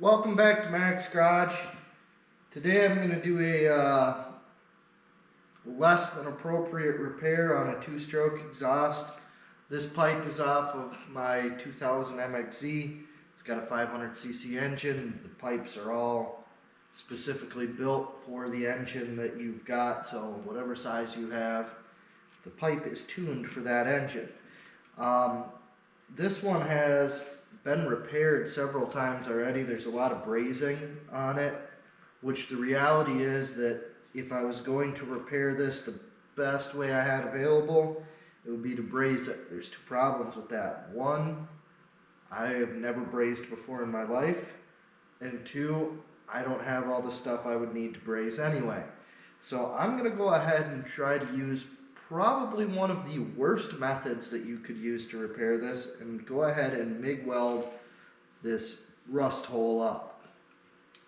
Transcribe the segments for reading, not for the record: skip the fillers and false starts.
Welcome back to Mac's Garage. Today I'm going to do a less than appropriate repair on a two-stroke exhaust. This pipe is off of my 2000 MXZ. It's got a 500cc engine. The pipes are all specifically built for the engine that you've got, so whatever size you have, the pipe is tuned for that engine. This one has been repaired several times already. There's a lot of brazing on it, which the reality is that if I was going to repair this the best way I had available, it would be to braze it. There's two problems with that. One, I have never brazed before in my life, and two, I don't have all the stuff I would need to braze anyway. So I'm going to go ahead and try to use probably one of the worst methods that you could use to repair this, and go ahead and MIG weld this rust hole up.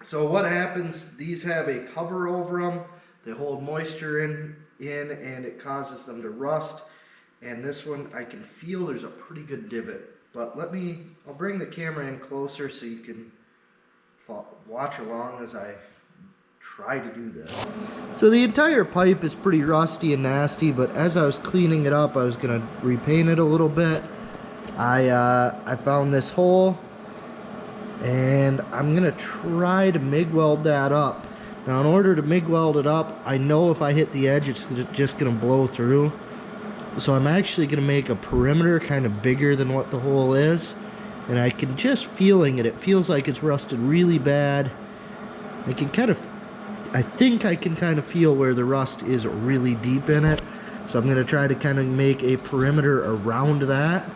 So what happens, these have a cover over them. They hold moisture in and it causes them to rust. And this one, I can feel there's a pretty good divot. But I'll bring the camera in closer so you can watch along as I try to do this. So the entire pipe is pretty rusty and nasty, but as I was cleaning it up, I was going to repaint it a little bit. I found this hole, and I'm going to try to MIG weld that up. Now, in order to MIG weld it up, I know if I hit the edge, it's just going to blow through. So I'm actually going to make a perimeter kind of bigger than what the hole is. And I can just feeling it. It feels like it's rusted really bad. I think I can kind of feel where the rust is really deep in it. So I'm going to try to kind of make a perimeter around that.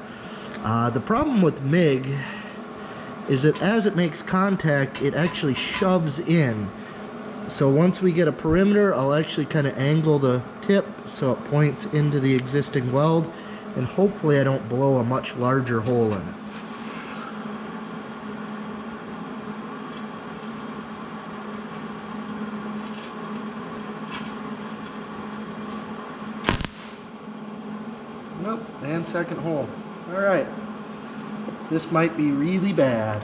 The problem with MIG is that as it makes contact, it actually shoves in. So once we get a perimeter, I'll actually kind of angle the tip so it points into the existing weld, and hopefully I don't blow a much larger hole in it. Nope, and second hole. Alright, this might be really bad.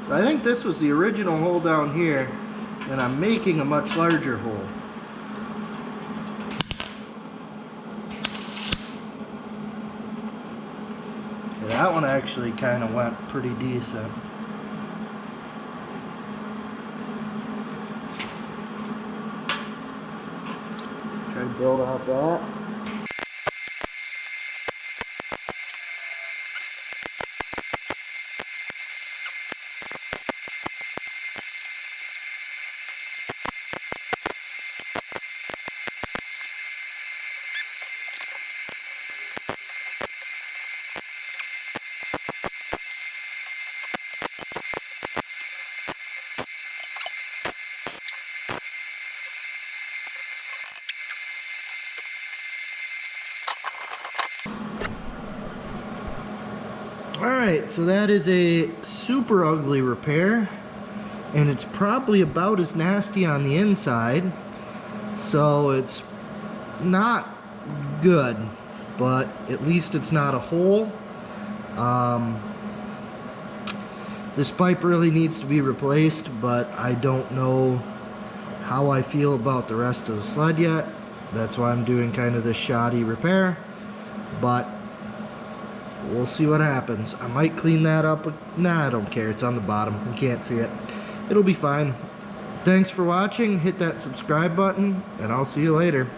So I think this was the original hole down here, and I'm making a much larger hole. That one actually kind of went pretty decent. Try to build off that. Alright, so that is a super ugly repair, and it's probably about as nasty on the inside, so it's not good, but at least it's not a hole. This pipe really needs to be replaced, but I don't know how I feel about the rest of the sled yet. That's why I'm doing kind of this shoddy repair, but we'll see what happens. I might clean that up. Nah, I don't care. It's on the bottom. You can't see it. It'll be fine. Thanks for watching. Hit that subscribe button, and I'll see you later.